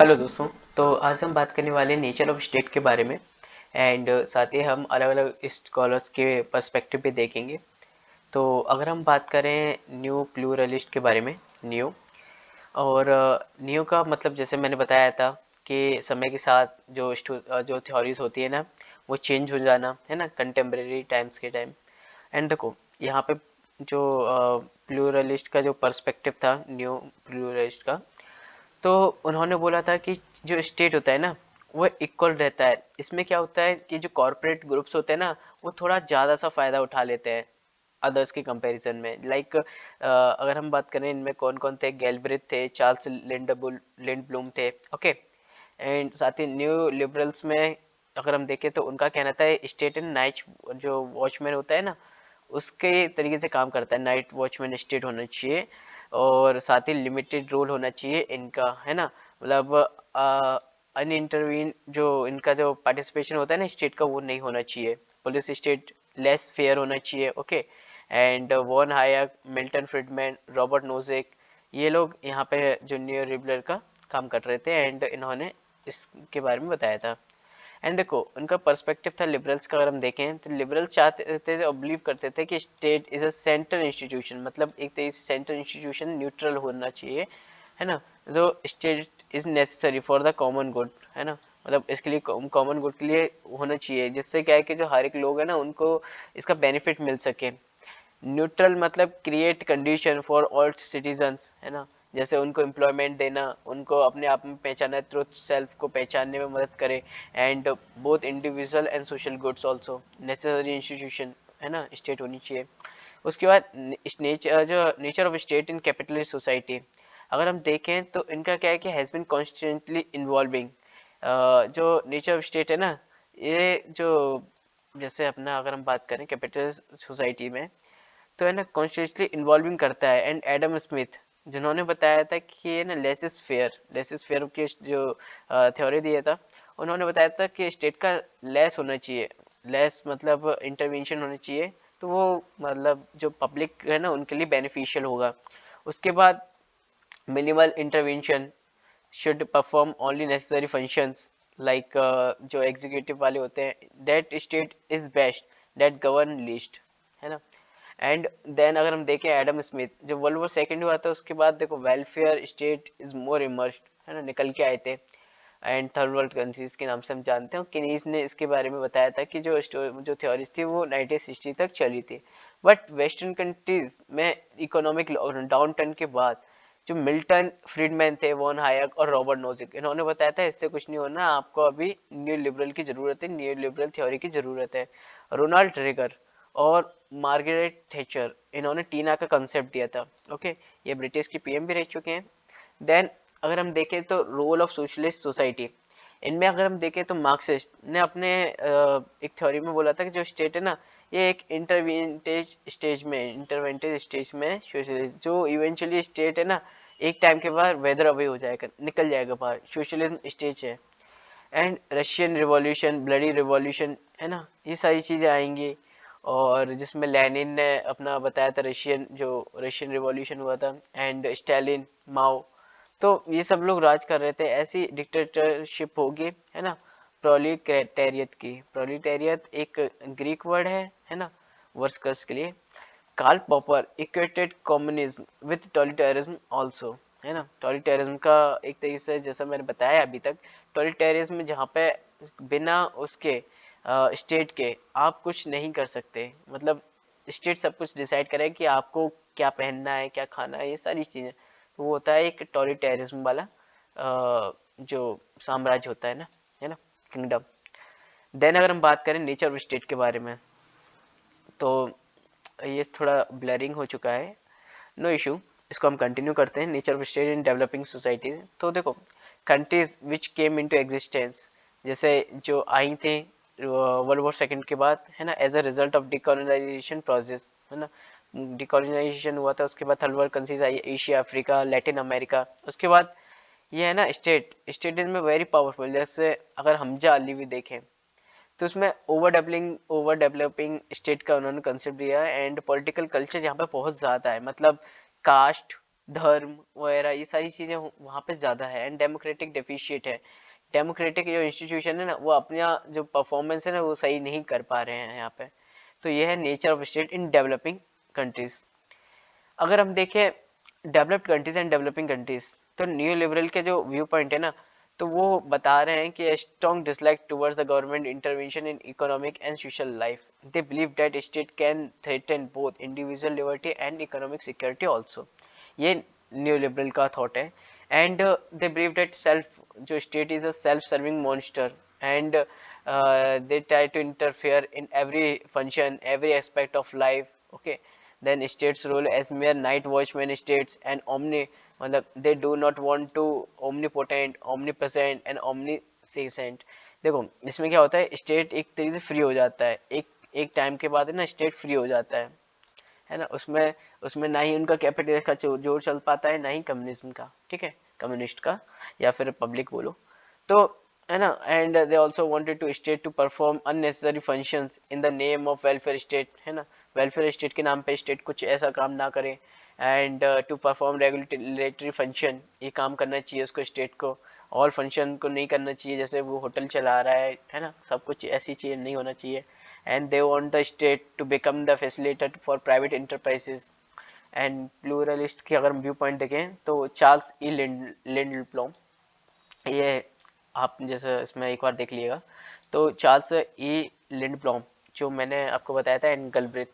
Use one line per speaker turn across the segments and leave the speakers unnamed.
Hello दोस्तों। तो आज हम बात करने वाले हैं नेचर ऑफ स्टेट के बारे में एंड साथ ही हम अलग अलग स्कॉलर्स के पर्सपेक्टिव पे देखेंगे। तो अगर हम बात करें न्यू प्लूरलिस्ट के बारे में, न्यू और न्यू का मतलब जैसे मैंने बताया था कि समय के साथ जो थ्योरीज होती है ना, वो चेंज हो जाना है ना कंटेम्प्रेरी टाइम्स के टाइम। एंड देखो यहाँ पे जो प्लूरलिस्ट का जो पर्सपेक्टिव था, न्यू प्लूरलिस्ट का, तो उन्होंने बोला था कि जो स्टेट होता है ना, वो इक्वल रहता है। इसमें क्या होता है कि जो कॉरपोरेट ग्रुप्स होते हैं ना, वो थोड़ा ज़्यादा सा फ़ायदा उठा लेते हैं अदर्स के कंपैरिजन में। लाइक अगर हम बात करें इनमें कौन कौन थे, गैलब्रिथ थे, चार्ल्स लिंडब्लूम थे, ओके। एंड साथ ही न्यू लिबरल्स में अगर हम देखें तो उनका कहना था स्टेट एंड नाइट जो वॉचमैन होता है ना, उसके तरीके से काम करता है। नाइट वॉचमैन स्टेट होना चाहिए और साथ ही लिमिटेड रोल होना चाहिए इनका, है ना। मतलब अनइंटरवीन जो इनका जो पार्टिसिपेशन होता है ना स्टेट का, वो नहीं होना चाहिए। पुलिस स्टेट लेस फेयर होना चाहिए, okay. And von Hayek, Milton Friedman, Robert Nozick, ये लोग यहाँ पे जो न्यू लिबरल का काम कर रहे थे एंड इन्होंने इसके बारे में बताया था। एंड देखो उनका पर्सपेक्टिव था लिबरल्स का, अगर हम देखें तो लिबरल्स चाहते थे और बिलीव करते थे कि state is a central institution, मतलब एक तरीके से सेंट्रल इंस्टीट्यूशन न्यूट्रल होना चाहिए, है ना। जो state is necessary for the common good, है ना। मतलब इसके लिए कॉमन गुड के लिए होना चाहिए, जिससे क्या है कि जो हर एक लोग है ना, उनको इसका बेनिफिट मिल सके। न्यूट्रल मतलब create condition for all citizens, है ना। जैसे उनको एम्प्लॉयमेंट देना, उनको अपने आप में पहचाना, ट्रुथ सेल्फ को पहचानने में मदद करे। And both individual and social goods also necessary institution, है ना, स्टेट होनी चाहिए। उसके बाद nature of state in capitalist society, अगर हम देखें तो इनका क्या है कि हैज़ बीन कॉन्स्टेंटली इन्वॉल्विंग। जो नेचर ऑफ स्टेट है ना, ये जो जैसे अपना अगर हम बात करें कैपिटलिस्ट सोसाइटी में, तो है ना कॉन्स्टेंटली इन्वॉल्विंग करता है। एंड एडम स्मिथ जिन्होंने बताया था कि ये ना लेस इज फेयर की जो थ्योरी दिया था, उन्होंने बताया था कि स्टेट का लेस होना चाहिए। लेस मतलब इंटरवेंशन होना चाहिए, तो वो मतलब जो पब्लिक है ना उनके लिए बेनिफिशियल होगा। उसके बाद minimal intervention should perform only necessary functions, like जो एग्जीक्यूटिव वाले होते हैं, that state is best that govern least, है ना। एंड देन अगर हम देखें एडम स्मिथ, जो वर्ल्ड वॉर सेकेंड हुआ था उसके बाद देखो welfare state is more immersed, है ना, निकल के आए थे। एंड थर्ड वर्ल्ड कंट्रीज के नाम से हम जानते हैं। किनीज ने इसके बारे में बताया था कि जो थ्योरीज थी वो 1960 तक चली थी। बट वेस्टर्न कंट्रीज में इकोनॉमिक डाउन टर्न के बाद जो मिल्टन फ्रीडमैन थे, वॉन हायक और रॉबर्ट नोजिक, इन्होंने बताया था इससे कुछ नहीं होना, आपको अभी न्यू लिबरल की जरूरत है, न्यू लिबरल थ्योरी की जरूरत है। रोनाल्ड रेगर और मार्गरेट थैचर, इन्होंने टीना का कंसेप्ट दिया था, ओके। ये ब्रिटिश की पीएम भी रह चुके हैं। देन अगर हम देखें तो रोल ऑफ सोशलिस्ट सोसाइटी, इनमें अगर हम देखें तो मार्क्सिस्ट ने अपने एक थ्योरी में बोला था कि जो स्टेट है ना, ये एक इंटरवेंटेज स्टेज में सोशलिस्ट, जो इवेंचुअली स्टेट है ना एक टाइम के बाद वेदर अवे हो जाएगा, निकल जाएगा बाहर, सोशलिज्म स्टेज है। And Russian revolution, bloody revolution, है ना, ये सारी चीज़ें आएंगी। और जिसमें लेनिन ने अपना बताया था रशियन रिवॉल्यूशन हुआ था, एंड स्टालिन, माओ, तो ये सब लोग राज कर रहे थे, ऐसी डिक्टेटरशिप होगी, है ना। प्रोलिटेरियत एक ग्रीक वर्ड है ना, वर्कर्स के लिए। Karl Popper equated communism with totalitarianism also, है ना। टॉलिटेरिज्म का एक तरीके से जैसा मैंने बताया अभी तक, टॉलिटेरिज्म जहाँ पे बिना उसके स्टेट के आप कुछ नहीं कर सकते, मतलब स्टेट सब कुछ डिसाइड करे कि आपको क्या पहनना है, क्या खाना है, ये सारी चीज़ें, तो वो होता है एक टॉलिटेरिज्म वाला जो साम्राज्य होता है ना, किंगडम। देन अगर हम बात करें नेचर ऑफ स्टेट के बारे में, तो ये थोड़ा ब्लरिंग हो चुका है, नो इशू, इसको हम कंटिन्यू करते हैं। Nature of state in developing societies, तो देखो countries which came into existence, जैसे जो आई थी वर्ल्ड वॉर सेकंड के बाद, है ना, as a result of decolonisation process, है ना। डिकोलोनाइजेशन हुआ था, उसके बाद थर्ड वर्ल्ड कंट्रीज आई, एशिया, अफ्रीका, लैटिन अमेरिका। उसके बाद ये है ना स्टेट इज में वेरी पावरफुल। जैसे अगर हमजा अली भी देखें तो उसमें ओवर डेवलपिंग स्टेट का उन्होंने कंसेप्ट दिया है। एंड पॉलिटिकल कल्चर यहाँ पे बहुत ज़्यादा है, मतलब कास्ट, धर्म वगैरह, ये सारी चीज़ें वहाँ पे ज़्यादा है। एंड डेमोक्रेटिक डेफिशिएट है। डेमोक्रेटिक जो इंस्टीट्यूशन है ना, वो अपना जो परफॉर्मेंस है ना, वो सही नहीं कर पा रहे हैं यहाँ पे। तो ये है nature of state in developing countries. अगर हम देखें developed countries and developing countries, तो न्यू लिबरल के जो व्यू पॉइंट है ना, तो वो बता रहे हैं कि strong dislike towards the government intervention in economic and social life. They believe that state can threaten both individual liberty and economic security also. ये न्यू लिबरल का थॉट है। And they believe that self जो state is a self serving monster, and they try to interfere in every function, every aspect of life. Okay, then states role as mere night watchman states and omni, मतलब they do not want to omnipotent, omnipresent and omniscient। देखो इसमें क्या होता है, state एक तरीके से free हो जाता है, एक टाइम के बाद है ना, स्टेट फ्री हो जाता है ना। उसमें उसमें ना ही उनका कैपिटल का जोर चल पाता है, ना ही कम्युनिज्म का, ठीक है, कम्युनिस्ट का या फिर रिपब्लिक बोलो तो, है ना। And they also wanted to state to perform unnecessary functions in the name of welfare state, है ना। वेलफेयर स्टेट के नाम पे स्टेट कुछ ऐसा काम ना करे। And to perform regulatory function, ये काम करना चाहिए उसको, स्टेट को। ऑल फंक्शन को नहीं करना चाहिए, जैसे वो होटल चला रहा है ना, सब कुछ ऐसी चीज़ नहीं होना चाहिए। And they want the state to become the facilitator for private enterprises and pluralist की अगर व्यू पॉइंट देखें तो चार्ल्स ई लिंडब्लॉम, ये आप जैसे इसमें एक बार देख लीजिएगा। तो चार्ल्स ई लिंडब्लॉम, जो मैंने आपको बताया था, एंड गलब्रिथ,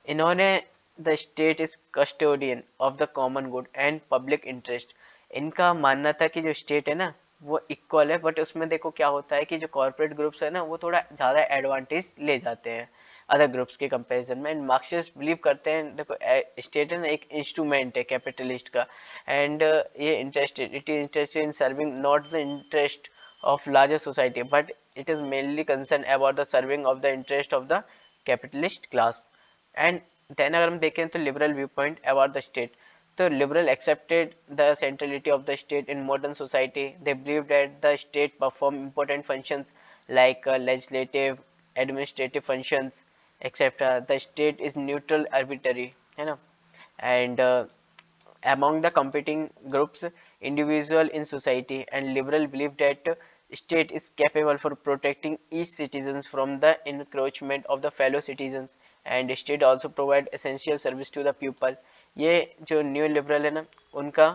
इन्होंने the state is custodian of the common good and public interest. इनका मानना था कि जो स्टेट है ना, वो इक्वल है, बट उसमें देखो क्या होता है कि जो कॉर्पोरेट ग्रुप्स है ना, वो थोड़ा ज़्यादा एडवांटेज ले जाते हैं अदर ग्रुप्स के कंपैरिजन में। एंड मार्क्सिस्ट बिलीव करते हैं, देखो स्टेट है ना एक इंस्ट्रूमेंट है कैपिटलिस्ट का, एंड ये interested, it is interested in serving not the interest of larger society, but it is mainly concerned about the serving of the interest of the capitalist class. And then अगर हम देखें तो liberal viewpoint about the state, तो liberal accepted the centrality of the state in modern society. They believe that the state perform important functions like legislative, administrative functions, etc. The state is neutral, arbitrary, है ना। And among the competing groups, individual in society and liberal believe that state is capable for protecting each citizens from the encroachment of the fellow citizens, and state also provide essential service to the people। ये जो new liberal है ना, उनका,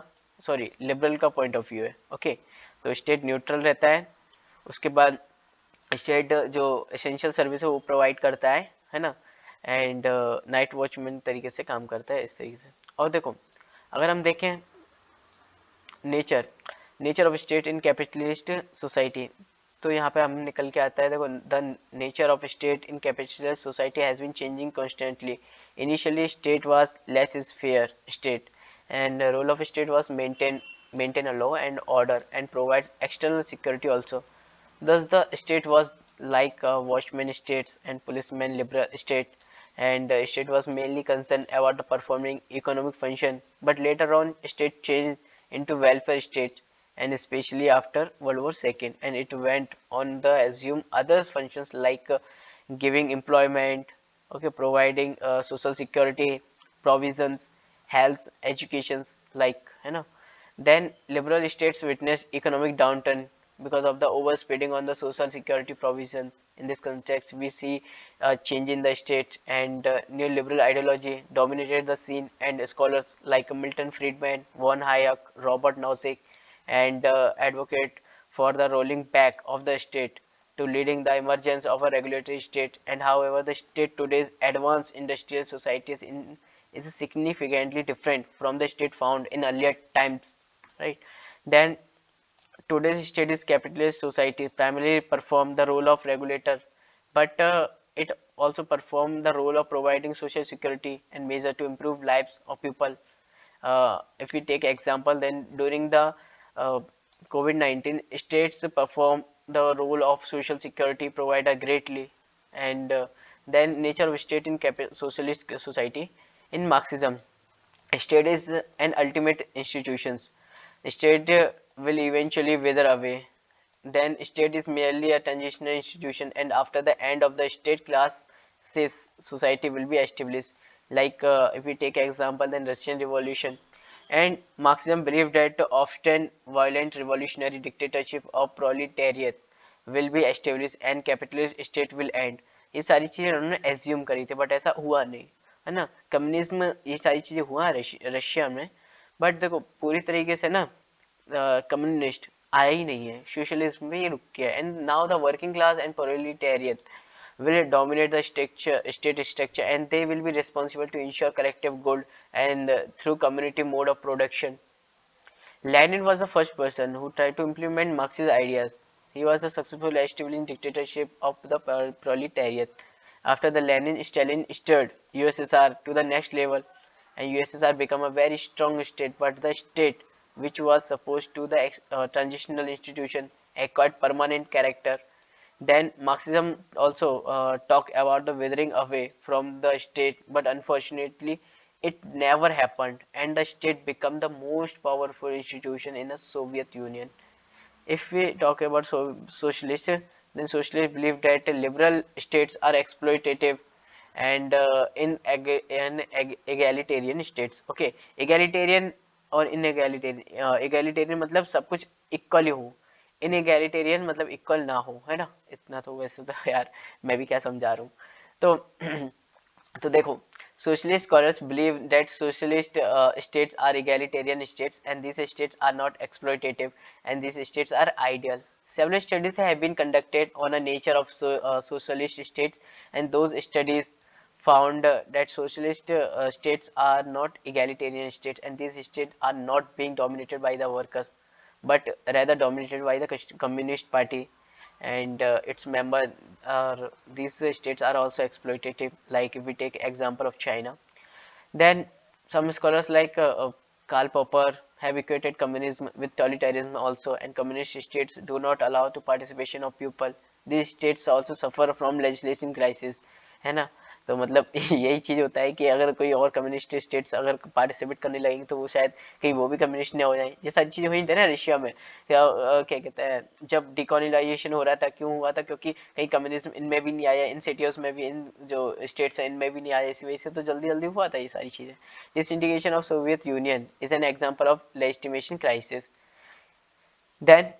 sorry, liberal का point of view है। Okay, तो state neutral रहता है, उसके बाद स्टेट जो एसेंशियल सर्विस है वो प्रोवाइड करता है ना। एंड नाइट वॉचमैन तरीके से काम करता है, इस तरीके से। और देखो अगर हम देखें nature nature of state in capitalist society, तो यहाँ पे हम निकल के आता है, देखो the nature of state in capitalist society has been changing constantly. Initially state was laissez faire state, and role of state was maintain a law and order and provide external security also. Thus, the state was like watchman states and policeman liberal state, and the state was mainly concerned about the performing economic function. But later on, state changed into welfare state, and especially after World War II, and it went on the assume other functions like giving employment, okay, providing social security provisions, health, educations, like, you know. Then liberal states witnessed economic downturn because of the overspending on the social security provisions. In this context, we see a change in the state, and neoliberal ideology dominated the scene, and scholars like Milton Friedman, von Hayek, Robert Nozick, and advocate for the rolling back of the state to leading the emergence of a regulatory state. And however, the state today's advanced industrial societies is significantly different from the state found in earlier times, right? Then today's state is capitalist society primarily perform the role of regulator, but it also perform the role of providing social security and measure to improve lives of people. If we take example, then during the uh, COVID-19, states perform the role of social security provider greatly. And then nature of state in socialist society. In Marxism, state is an ultimate institutions. State will eventually wither away. Then state is merely a transitional institution, and after the end of the state class, says society will be established. Like if we take example, then Russian Revolution. And Marxism believed that often violent revolutionary dictatorship of proletariat will be established and capitalist state will end. ये सारी चीजें उन्होंने assume करी थी, but ऐसा हुआ नहीं, है ना। कम्युनिज्म ये सारी चीजें हुआ रशिया में, बट देखो पूरी तरीके से ना कम्युनिस्ट आया ही नहीं है, सोशलिज्म में ये रुक गया। And now the working class and proletariat will dominate the state structure, and they will be responsible to ensure collective good and through community mode of production. Lenin was the first person who tried to implement Marxist ideas. He was the successful establishing dictatorship of the proletariat. After the Lenin, Stalin stirred USSR to the next level, and USSR became a very strong state. But the state, which was supposed to the transitional institution, acquired permanent character. Then Marxism also talked about the withering away from the state, but unfortunately it never happened, and the state became the most powerful institution in the Soviet Union. If we talk about socialists, then socialists believe that liberal states are exploitative and egalitarian states. Okay, egalitarian और इनएगैलिटेरियन, egalitarian मतलब सब कुछ equally हो, इनएगैलिटेरियन मतलब equal ना हो, है ना। इतना तो वैसे तो यार मैं भी क्या समझा रहा हूँ। तो तो देखो, socialist scholars believe that socialist states are egalitarian states, and these states are not exploitative, and these states are ideal. Several studies have been conducted on the nature of socialist states, and those studies found that socialist states are not egalitarian states, and these states are not being dominated by the workers, but rather dominated by the communist party and its member. These states are also exploitative, like if we take example of China. Then some scholars like Karl Popper have equated communism with totalitarianism also, and communist states do not allow to participation of people. These states also suffer from legislation crisis, है ना। तो मतलब यही चीज होता है कि अगर कोई और कम्युनिस्ट स्टेट्स अगर पार्टिसिपेट करने लगेंगे तो वो शायद कहीं वो भी कम्युनिस्ट ना हो जाए। ये सारी चीजें हुई थी ना रशिया में, क्या कहते हैं, जब डिकोलोनाइजेशन हो रहा था, क्यों हुआ था, क्योंकि कहीं कम्युनिज्म इनमें भी नहीं आया, इन सिटीज में भी, इन जो स्टेट्स हैं इनमें भी नहीं आया, इसी वजह से तो जल्दी जल्दी हुआ था ये सारी चीजें। Disintegration of Soviet Union is an example of legitimation crisis. Then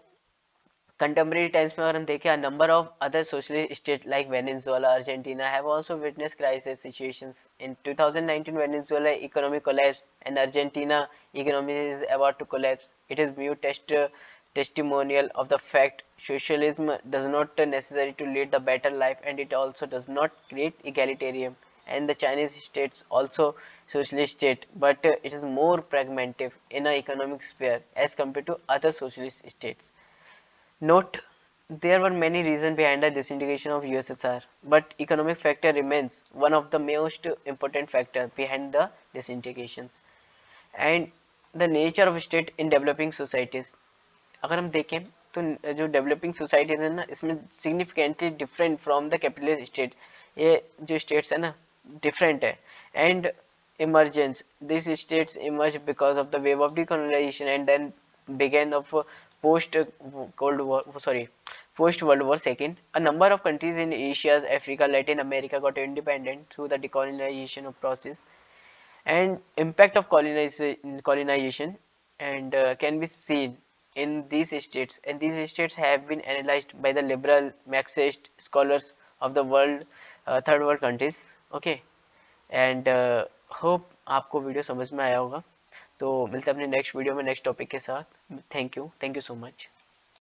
contemporary times में अगर हम देखें, a number of other socialist states like Venezuela, Argentina have also witnessed crisis situations. In 2019, Venezuela economic collapsed, and Argentina economy is about to collapse. It is new testimonial of the fact socialism does not necessary to lead the better life, and it also does not create egalitarian. And the Chinese states also socialist state, but it is more pragmatic in an economic sphere as compared to other socialist states. Note, there were many reasons behind the disintegration of USSR, but economic factor remains one of the most important factors behind the disintegrations. And the nature of state in developing societies, अगर हम देखें तो जो developing societies है ना, इसमें significantly different from the capitalist state, ये जो स्टेट्स है ना डिफरेंट है। And emergence, these states emerged because of the wave of decolonization and then began of post cold war, sorry, post world war second. A number of countries in Asia, Africa, Latin America got independent through the decolonization of process. And impact of colonization and can be seen in these states, and these states have been analyzed by the liberal Marxist scholars of the world, third world countries. Okay, and hope आपको video समझ में आया होगा। तो मिलते हैं अपने next video में नेक्स्ट टॉपिक के साथ। Thank you so much.